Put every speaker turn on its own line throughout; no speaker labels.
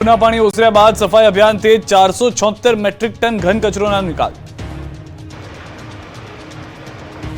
પાણી ઓસર્યા બાદ સફાઈ અભિયાન તેજ 476 મેટ્રિક ટન ઘન કચરોના નિકાલ.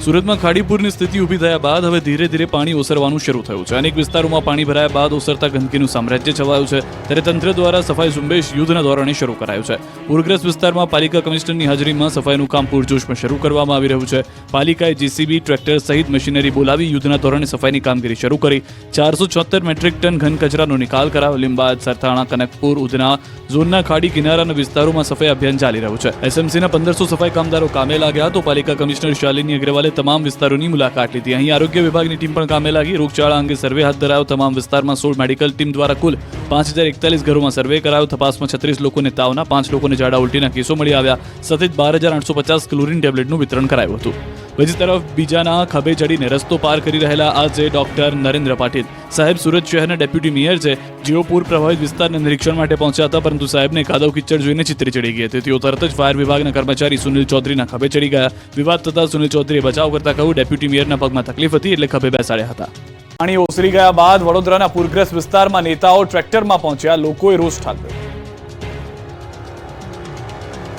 સુરતમાં ખાડીપુરની સ્થિતિ ઊભી થયા બાદ હવે ધીરે ધીરે પાણી ઓસરવાનું શરૂ થયું છે. અનેક વિસ્તારોમાં પાણી ભરાયા બાદ ઓસરતા ગંદકીનું સામ્રાજ્ય છવાયું છે. ત્યારે તંત્ર દ્વારા સફાઈ ઝુંબેશ યુદ્ધના ધોરણે શરૂ કરાયું છે. પૂરગ્રસ્ત વિસ્તારમાં પાલિકા કમિશનરની હાજરીમાં સફાઈનું કામ પૂરજોશમાં શરૂ કરવામાં આવી રહ્યું છે. પાલિકાએ જેસીબી, ટ્રેક્ટર સહિત મશીનરી બોલાવી યુદ્ધના ધોરણે સફાઈની કામગીરી શરૂ કરી. 476 મેટ્રિક ટન ઘન કચરાનો નિકાલ કરાયો. લીંબાદ, સરથાણા, કનકપુર, ઉધના ઝોનના ખાડી કિનારાના વિસ્તારોમાં સફાઈ અભિયાન ચાલી રહ્યું છે. એસએમસીના 1500 સફાઈ કામદારો કામે લાગ્યા તો પાલિકા કમિશનર શાલિની અગ્રવાલે તમામ વિસ્તારોની મુલાકાત લીધી. અહીં આરોગ્ય વિભાગની ટીમ પણ કામે લાગી. રોગચાળા અંગે સર્વે હાથ ધરાયો. તમામ વિસ્તારમાં 16 મેડિકલ ટીમ દ્વારા કુલ 5041 ઘરોમાં સર્વે કરાયો. તપાસમાં 36 લોકોને તાવના, 5 લોકોને ઝાડા ઉલટીના કેસો મળી આવ્યા. સાથે 12850 ક્લોરીન ટેબ્લેટનું વિતરણ કરાયું હતું. બીજી તરફ બીજાના ખભે ચડીને રસ્તો પાર કરી રહેલા આજે ડોક્ટર નરેન્દ્ર પાટીલ સાહેબ સુરત શહેરના ડેપ્યુટી મેયર છે. જેઓ પૂર પ્રભાવિત વિસ્તારના નિરીક્ષણ માટે પહોંચ્યા હતા, પરંતુ સાહેબને કાદવ કિચડ જોઈને ચિત્રી ચડી ગઈ હતી. તેઓ તરત જ ફાયર વિભાગના કર્મચારી સુનિલ ચૌધરીના ખભે ચડી ગયા. વિવાદ થતા સુનિલ ચૌધરીએ બચાવ કરતા કહ્યું, ડેપ્યુટી મેયરના પગમાં તકલીફ હતી એટલે ખભે બેસાડ્યા હતા. પાણી ઓસરી ગયા બાદ વડોદરાના પૂરગ્રસ્ત વિસ્તારમાં નેતાઓ ટ્રેક્ટરમાં પહોંચ્યા. લોકોએ રોષ ઠાલવ્યો.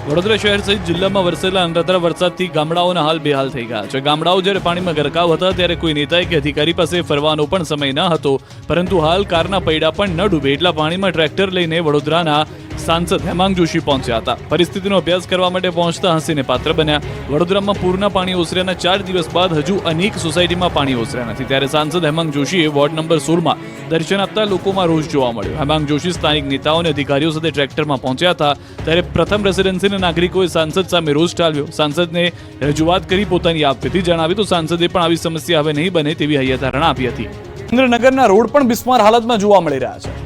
વડોદરા શહેર સહિત જિલ્લામાં વરસેલા અનરાધાર વરસાદથી ગામડાઓના હાલ બેહાલ થઈ ગયા છે. ગામડાઓ જ્યારે પાણીમાં ગરકાવ હતા ત્યારે કોઈ નેતાએ કે અધિકારી પાસે ફરવાનો પણ સમય ન હતો, પરંતુ હાલ કારના પૈડા પણ ન ડૂબે એટલા પાણીમાં ટ્રેક્ટર લઈને વડોદરાના સાંસદ હેમાંગ જોશી પહોંચ્યા હતા. પરિસ્થિતિનો અભ્યાસ કરવા માટે પહોંચતા હસીને પાત્ર બન્યા. વડોદરામાં પૂરના પાણી ઓસર્યાના 4 દિવસ બાદ હજુ અનેક સોસાયટીમાં પાણી ઓસર્યા નથી. ત્યારે સાંસદ હેમાંગ જોશીએ વોર્ડ નંબર 16માં દર્શન આપતા લોકોમાં રોષ જોવા મળ્યો. હેમાંગ જોશી સ્થાનિક નેતાઓ અને અધિકારીઓ સાથે ટ્રેક્ટરમાં પહોંચ્યા હતા. ત્યારે પ્રથમ રેસિડેન્સીના નાગરિકોએ સાંસદ સામે રોષ ઠાલવ્યો. સાંસદને રજૂઆત કરી પોતાની આપવીતી જણાવી તો સાંસદે પણ આવી સમસ્યા હવે નહીં બને તેવી હૈયાધારણા આપી હતી. સુરેન્દ્રનગરના રોડ પણ બિસ્માર હાલતમાં જોવા મળી રહ્યા છે.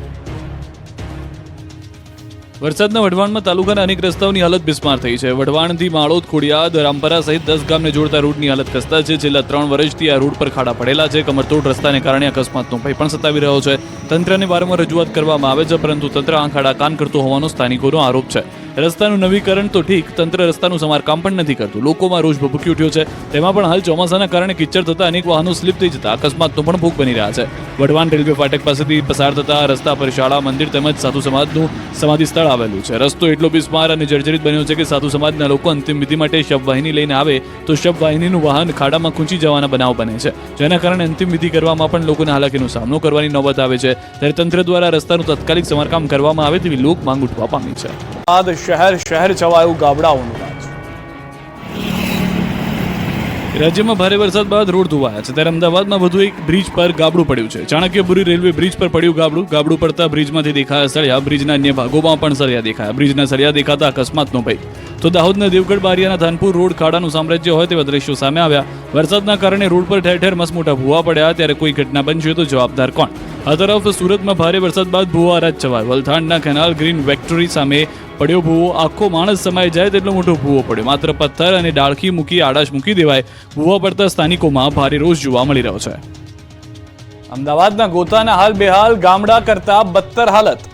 વરસાદના વઢવાણમાં તાલુકાના અનેક રસ્તાઓની હાલત બિસ્માર થઈ છે. વઢવાણથી માળોદ, ખોડિયાદ, રામપરા સહિત 10 ગામને જોડતા રૂટની હાલત ખસ્તા છે. છેલ્લા 3 વર્ષથી આ રૂટ પર ખાડા પડેલા છે. કમરતોડ રસ્તાને કારણે અકસ્માતનો ભય પણ સતાવી રહ્યો છે. તંત્રને વારંવાર રજૂઆત કરવામાં આવે છે, પરંતુ તંત્ર આ ખાડા કાન કરતું હોવાનો સ્થાનિકોનો આરોપ છે. રસ્તાનું નવીકરણ તો ઠીક, તંત્ર રસ્તાનું સમારકામ પણ નથી કરતું. લોકોમાં રોષ ભભૂકી ઉઠ્યો છે. તેમાં પણ હાલ ચોમાસાના કારણે કિચડ થતા અનેક વાહનો સ્લીપ થઈ જતા અકસ્માતનો પણ ભોગ બની રહ્યા છે. વઢવાણ રેલવે ફાટક પાસેથી પસાર થતા રસ્તા પર શાળા, મંદિર તેમજ સાધુ સમાજનું સમાધિ સ્થળ આવેલું છે. રસ્તો એટલો બિસ્માર અને જર્જરિત બન્યો છે કે સાધુ સમાજના લોકો અંતિમ વિધિ માટે શબવાહિની લઈને આવે તો શબવાહિનીનું વાહન ખાડામાં ખૂંચી જવાના બનાવ બને છે, જેના કારણે અંતિમ વિધિ કરવામાં પણ લોકોને હાલાકીનો સામનો કરવાની નોબત આવે છે. ત્યારે તંત્ર દ્વારા રસ્તાનું તાત્કાલિક સમારકામ કરવામાં આવે તેવી લોક માંગ ઉઠવા પામી છે. બાદ શહેર છવાયું ગામડાઓનું રાજ. રાજ્યમાં ભારે વરસાદ બાદ રોડ ધોવાયા છે. ત્યારે અમદાવાદમાં વધુ એક બ્રિજ પર ગાબડું પડ્યું છે. ચાણક્યપુરી રેલવે બ્રિજ પર પડ્યું ગાબડું પડતા બ્રિજમાંથી દેખાયા સળિયા. બ્રિજના અન્ય ભાગોમાં પણ સળિયા દેખાયા. બ્રિજના સળિયા દેખાતા અકસ્માતનો ભય. તો દાહોદના દેવગઢ બારિયાના ધાનપુર રોડ ખાડાનું સામ્રાજ્ય હોય તેવા દ્રશ્યો સામે આવ્યા. વરસાદના કારણે રોડ પર ઠેર ઠેર મસમોટા ભૂવા પડ્યા. ત્યારે કોઈ ઘટના બનશે તો જવાબદાર કોણ? આ તરફ સુરતમાં ભારે વરસાદ બાદ ભૂવા રાજ છવાયો. વલથાણના કેનાલ ગ્રીન વેક્ટરી સામે પડ્યો ભૂવો. આખો માણસ સમાઈ જાય તેટલો મોટો ભૂવો પડ્યો. માત્ર પથ્થર અને ડાળખી મૂકી આડાશ મૂકી દેવાય. ભૂવા પડતા સ્થાનિકોમાં ભારે રોષ જોવા મળી રહ્યો છે. અમદાવાદના ગોતાના હાલ બેહાલ, ગામડા કરતા બદતર હાલત.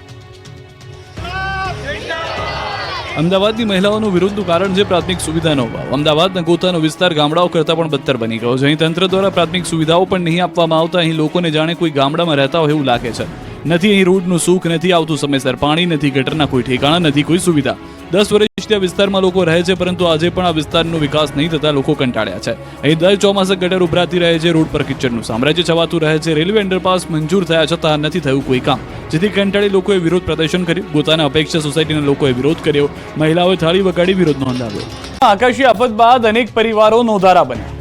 અમદાવાદની મહિલાઓનું વિરોધનું કારણ છે પ્રાથમિક સુવિધાનો અભાવ. અમદાવાદના ગોતાનો વિસ્તાર ગામડાઓ કરતાં પણ બદતર બની ગયો છે. અહીં તંત્ર દ્વારા પ્રાથમિક સુવિધાઓ પણ નહીં આપવામાં આવતા અહીં લોકોને જાણે કોઈ ગામડામાં રહેતા હોય એવું લાગે છે. નથી અહીં રોડનું સુખ, નથી આવતું સમયસર પાણી, નથી ગટરના કોઈ ઠેકાણા, નથી કોઈ સુવિધા. 10 વર્ષથી આ વિસ્તારમાં લોકો રહે છે, પરંતુ આજે પણ આ વિસ્તારનો વિકાસ નહીં થતા લોકો કંટાળ્યા છે. અહીં દર ચોમાસે ગટર ઉભરાતી રહે છે. રોડ પર કિચડનું સામ્રાજ્ય છવાતું રહે છે. રેલવે અંડરપાસ મંજૂર થયા છતાં નથી થયું કોઈ કામ, જેથી કંટાળી લોકોએ વિરોધ પ્રદર્શન કર્યું. પોતાના અપેક્ષા સોસાયટીના લોકોએ વિરોધ કર્યો. મહિલાઓએ થાળી વગાડી વિરોધ નોંધાવ્યો. આકાશી આફત બાદ અનેક પરિવારો નોંધારા બન્યા.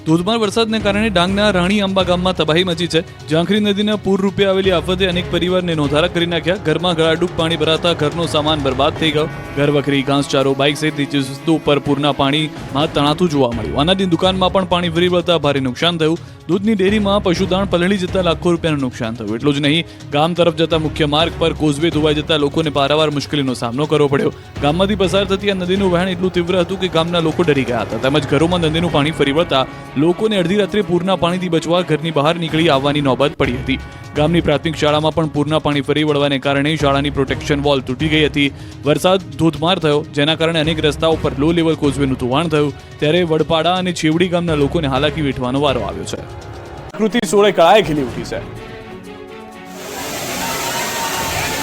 ધોધમાર વરસાદને કારણે ડાંગના રાણી આંબા ગામમાં તબાહી મચી છે. ઝાંખરી નદીના પૂર રૂપે આવેલી આફતે અનેક પરિવારને નોંધારા કરી નાખ્યા. ઘરમાં ગળાડૂબ પાણી ભરાતા ઘરનો સામાન બરબાદ થઈ ગયો. ઘર વખરી, ઘાસચારો, બાઇક સહિતની ચીજવસ્તુ ઉપર પૂરના પાણીમાં તણાતું જોવા મળ્યું. અનાજની દુકાનમાં પણ પાણી ફરી વળતા ભારે નુકસાન થયું. દૂધની ડેરીમાં પશુદાણ પલળી જતા લાખો રૂપિયાનું નુકસાન થયું. એટલું જ નહીં, ગામ તરફ જતા મુખ્ય માર્ગ પર કોઝવે ધોવાઈ જતા લોકોને પારાવાર મુશ્કેલીનો સામનો કરવો પડ્યો. ગામમાંથી પસાર થતી આ નદીનું વહેણ એટલું તીવ્ર હતું કે ગામના લોકો ડરી ગયા હતા. તેમજ ઘરોમાં નદીનું પાણી ફરી વળતા લોકોને અડધી રાત્રે પૂરના પાણીથી બચવા ઘરની બહાર નીકળી આવવાની નોબત પડી હતી. ગામની પ્રાથમિક શાળામાં પણ પૂરના પાણી ફરી વળવાને કારણે શાળાની પ્રોટેક્શન વોલ તૂટી ગઈ હતી. વરસાદ ધોધમાર થયો, જેના કારણે અનેક રસ્તાઓ પર લો લેવલ કોઝવેનું ધોવાણ થયું. ત્યારે વડપાડા અને છેવડી ગામના લોકોને હાલાકી વેઠવાનો વારો આવ્યો છે. કૃતિ સોળે કળાએ ખીલી ઉઠી છે.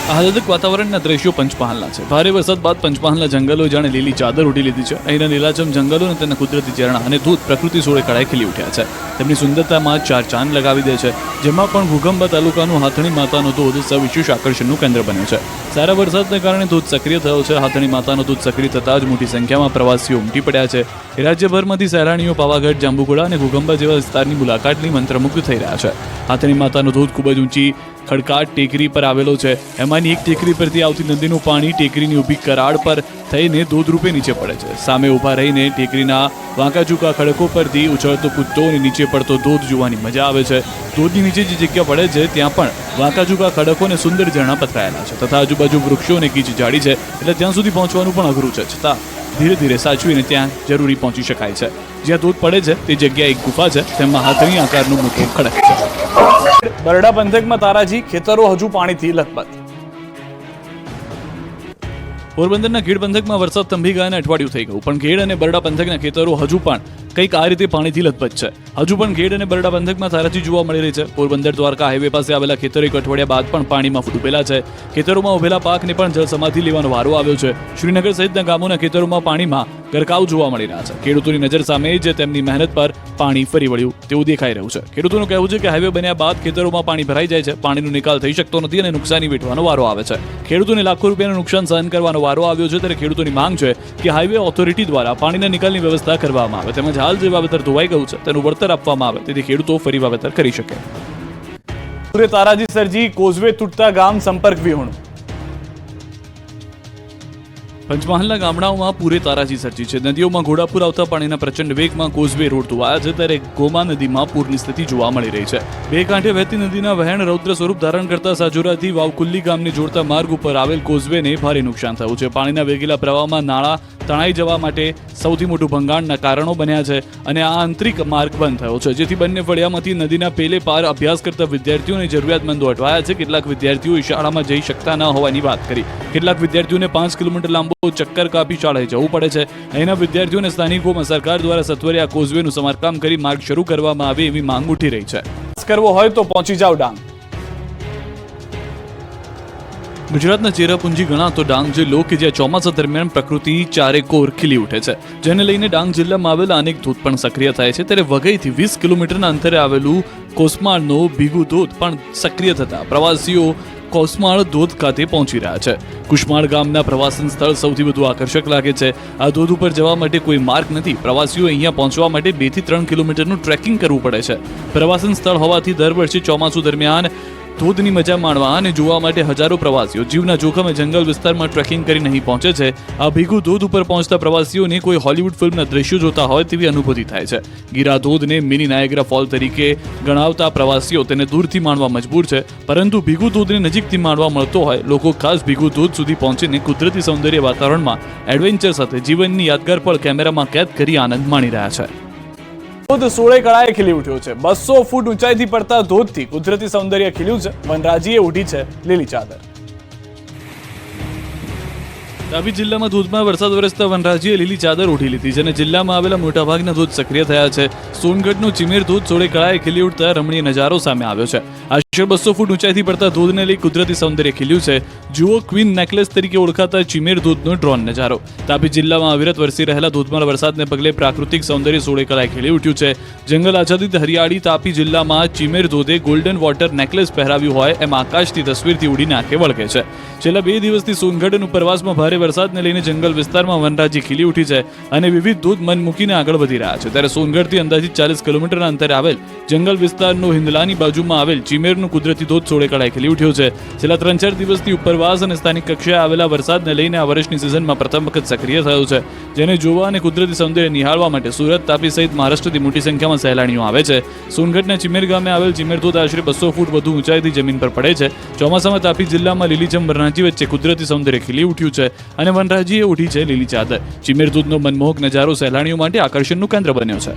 આહલાદક વાતાવરણના દ્રશ્યો પંચમહાલના છે. ભારે વરસાદ બાદ પંચમહાલના જંગલો જાણે લીલી ચાદર ઓઢી લીધી છે. અહીંના લીલાછમ જંગલો અને તેના કુદરતી ઝરણા અને ધોધ પ્રકૃતિ સોળે કળાએ ખીલી ઉઠ્યા છે. તેમની સુંદરતામાં ચાર ચાંદ લગાવી દે છે. જેમાં પણ ઘોઘંબા તાલુકાનું હાથણી માતાનો ધોધ સવિશેષ આકર્ષણનું કેન્દ્ર બન્યો છે. સારા વરસાદને કારણે ધોધ સક્રિય થયો છે. હાથણી માતાનો ધોધ સક્રિય થતાં જ મોટી સંખ્યામાં પ્રવાસીઓ ઉમટી પડ્યા છે. રાજ્યભરમાંથી સહેલાણીઓ પાવાગઢ, જાંબુઘોડા અને ઘોઘંબા જેવા વિસ્તારની મુલાકાતની મંત્રમુગ્ધ થઈ રહ્યા છે. હાથણી માતાનો ધોધ ખૂબ જ ઊંચી ખડકાટ ટેકરી પર આવેલો છે. એમાંની એક ટેકરી પરથી આવતી નદીનું પાણી ટેકરીની ઊભી કરાડ પર થઈને ધોધ રૂપે નીચે પડે છે. સામે ઊભા રહીને ટેકરીના વાંકાચૂકા ખડકો પરથી ઉછળતો કૂદતો અને નીચે પડતો ધોધ જોવાની મજા આવે છે. ધોધની નીચે જે જગ્યા પડે છે ત્યાં પણ વાંકાચૂકા ખડકો અને સુંદર ઝરણા પથરાયેલા છે તથા આજુબાજુ વૃક્ષો અને કીચ જાડી છે એટલે ત્યાં સુધી પહોંચવાનું પણ અઘરું છે. છતાં ધીરે ધીરે સાચવીને ત્યાં જરૂરી પહોંચી શકાય છે. જ્યાં ધોધ પડે છે તે જગ્યાએ એક ગુફા છે, તેમાં હાથણી આકારનું મોટું ખડક છે. બરડા પંથકમાં તારાજી ખેતરો હજુ પાણીથી લથબથ. પોરબંદરના ખેડ પંથકમાં વરસાદ થંભી ગયા અને અઠવાડિયું થઈ ગયું, પણ ખેડ અને બરડા પંથકના ખેતરો હજુ પણ કંઈક આ રીતે પાણીથી લથબથ છે. હજુ પણ ખેડ અને બરડા પંથકમાં તારાજી જોવા મળી રહી છે. પોરબંદર દ્વારકા હાઈવે પાસે આવેલા ખેતરો એક અઠવાડિયા બાદ પણ પાણીમાં ડૂબેલા છે. ખેતરોમાં ઉભેલા પાકને પણ જળ સમાધિ લેવાનો વારો આવ્યો છે. શ્રીનગર સહિતના ગામોના ખેતરોમાં પાણીમાં ગરકાવ જોવા મળી રહ્યા છે. ખેડૂતોની નજર સામે જ તેમની મહેનત પર પાણી ફરી વળ્યું તેવું દેખાઈ રહ્યું છે. ખેડૂતોનું કહેવું છે કે હાઈવે બન્યા બાદ ખેતરોમાં પાણી ભરાઈ જાય છે. પાણીનો નિકાલ થઈ શકતો નથી અને નુકસાની વેઠવાનો વારો આવે છે. ખેડૂતોને લાખો રૂપિયાનું નુકસાન સહન કરવાનો વારો આવ્યો છે. ત્યારે ખેડૂતોની માંગ છે કે હાઈવે ઓથોરિટી દ્વારા પાણીના નિકાલની વ્યવસ્થા કરવામાં આવે તેમજ હાલ જે વાવેતર ધોવાઈ ગયું છે તેનું વળતર આપવામાં આવે તેથી ખેડૂતો ફરી વાવેતર કરી શકે. પૂરે તારાજી સર્જી, કોઝવે તૂટતા ગામ સંપર્ક વિહોણું. પંચમહાલના ગામડાઓમાં પૂરે તારાજી સર્જી છે. નદીઓમાં ઘોડાપુર આવતા પાણીના પ્રચંડ વેગમાં કોઝવે રોડ ધોવાયા છે ત્યારે ગોમા નદીમાં પૂરની સ્થિતિ જોવા મળી રહી છે. બે કાંઠે વહેતી નદીના વહેણ રૌદ્ર સ્વરૂપ ધારણ કરતા સાજોરાથી વાવકુલ્લી ગામને જોડતા માર્ગ ઉપર આવેલ કોઝવેને ભારે નુકસાન થયું છે. પાણીના વેગીલા પ્રવાહમાં નાળા તણાઈ જવા માટે સૌથી મોટું ભંગાણના કારણો બન્યા છે અને આ આંતરિક માર્ગ બંધ થયો છે જેથી બંને ફળિયામાંથી નદીના પેલે પાર અભ્યાસ કરતા વિદ્યાર્થીઓ અને જરૂરિયાતમંદો અટવાયા છે. કેટલાક વિદ્યાર્થીઓ શાળામાં જઈ શકતા ન હોવાની વાત કરી. કેટલાક વિદ્યાર્થીઓને 5 કિલોમીટર લાંબો ચક્કર કાપી શાળાએ જવું પડે છે. અહીંના વિદ્યાર્થીઓને સ્થાનિકોમાં સરકાર દ્વારા સત્વરે આ કોઝવેનું સમારકામ કરી માર્ગ શરૂ કરવામાં આવે એવી માંગ ઉઠી રહી છે. કરવો હોય તો પહોંચી જાવ ડાંગ. ગુજરાતના ચેરાપુંજી ગણાતો ડાંગ જિલ્લો કે જ્યાં ચોમાસા દરમિયાન પ્રકૃતિ ચારેકોર ખીલી ઉઠે છે, જેને લઈને ડાંગ જિલ્લામાં આવેલા અનેક ધોધ પણ સક્રિય થાય છે. ત્યારે વઘઈથી 20 કિલોમીટરના અંતરે આવેલું કોસમાળનો ભીગુ ધોધ પણ સક્રિય થતા પ્રવાસીઓ કોસમાળ ધોધ ખાતે પહોંચી રહ્યા છે. કુશમાળ ગામના પ્રવાસન સ્થળ સૌથી વધુ આકર્ષક લાગે છે. આ ધોધ ઉપર જવા માટે કોઈ માર્ગ નથી. પ્રવાસીઓ અહીંયા પહોંચવા માટે 2 થી 3 કિલોમીટરનું ટ્રેકિંગ કરવું પડે છે. પ્રવાસન સ્થળ હોવાથી દર વર્ષે ચોમાસું દરમિયાન ધોધની મજા માણવા અને જોવા માટે હજારો પ્રવાસીઓ જીવના જોખમે જંગલ વિસ્તારમાં ટ્રેકિંગ કરીને અહીં પહોંચે છે. આ ભીગુ ધોધ ઉપર પહોંચતા પ્રવાસીઓને કોઈ હોલિવૂડ ફિલ્મના દ્રશ્યો જોતા હોય તેવી અનુભૂતિ થાય છે. ગીરા ધોધને મિની નાયગ્રા ફોલ તરીકે ગણાવતા પ્રવાસીઓ તેને દૂરથી માણવા મજબૂર છે, પરંતુ ભીગુ ધોધને નજીકથી માણવા મળતો હોય લોકો ખાસ ભીગુ ધોધ સુધી પહોંચીને કુદરતી સૌંદર્ય વાતાવરણમાં એડવેન્ચર સાથે જીવનની યાદગાર પળ કેમેરામાં કેદ કરી આનંદ માણી રહ્યા છે. ધોધ સોળે કળાએ ખીલી ઉઠ્યો છે. 200 ફૂટ ઊંચાઈથી પડતા ધોધથી કુદરતી સૌંદર્ય ખીલ્યું છે. વનરાજીએ ઉઠી છે લીલી ચાદર. તાપી જિલ્લામાં ધોધમાં વરસાદ વરસતા વનરાજીએ લીલી ચાદર ઓઢી લીધી છે અને જિલ્લામાં આવેલા મોટાભાગના ધોધ સક્રિય થયા છે. સોનગઢનો ચીમેર ધોધ સોળે કળાએ ખીલી ઉઠતા રમણીય નજારો સામે આવ્યો છે. આશરે 200 ફૂટ ઊંચાઈથી પડતા ધોધને લઈ કુદરતી સૌંદર્ય ખીલ્યું છે. જુઓ ક્વીન નેકલેસ તરીકે ઓળખાતા ચીમેર ધોધનો ડ્રોન નજારો. તાપી જિલ્લામાં અવિરત વરસી રહેલા ધોધમાર વરસાદને પગલે પ્રાકૃતિક સૌંદર્ય સોળે કળાએ ખીલી ઉઠ્યું છે. જંગલ આચ્છાદિત હરિયાળી તાપી જિલ્લામાં ચીમેર ધોધે ગોલ્ડન વોટર નેકલેસ પહેરાવ્યું હોય એમ આકાશથી તસવીરથી ઉડીને આંખે વળગે છે. છેલ્લા 2 દિવસથી સોનગઢ અને ઉપરવાસમાં ભારે વરસાદને લઈને જંગલ વિસ્તારમાં વનરાજી ખીલી ઉઠી છે અને વિવિધ ધોધ મન મૂકીને આગળ વધી રહ્યા છે. ત્યારે સોનગઢથી અંદાજિત 40 કિલોમીટરના અંતરે આવેલ જંગલ વિસ્તારનો હિંદલાની બાજુમાં આવેલ ચીમેરનું કુદરતી ધોધ સોળે કળાએ ખીલી ઉઠ્યો છે. છેલ્લા 3-4 દિવસથી ઉપરવાસ અને સ્થાનિક કક્ષાએ આવેલા વરસાદને લઈને આ વર્ષની સિઝનમાં પ્રથમ વખત સક્રિય થયો છે, જેને જોવા અને કુદરતી સૌંદર્ય નિહાળવા માટે સુરત, તાપી સહિત મહારાષ્ટ્રથી મોટી સંખ્યામાં સહેલાણીઓ આવે છે. સોનગઢના ચીમેર ગામે આવેલ ચીમેર ધોધ આશરે 200 ફૂટ વધુ ઊંચાઈથી જમીન પર પડે છે. ચોમાસામાં તાપી જિલ્લામાં લીલીછમ વનરાજી વચ્ચે કુદરતી સૌંદર્ય ખીલી ઉઠ્યું છે અને વનરાજીએ ઉઠી છે લીલી ચાદર. ચીમેર ધોધનો મનમોહક નજારો સહેલાણીઓ માટે આકર્ષણનું કેન્દ્ર બન્યો છે.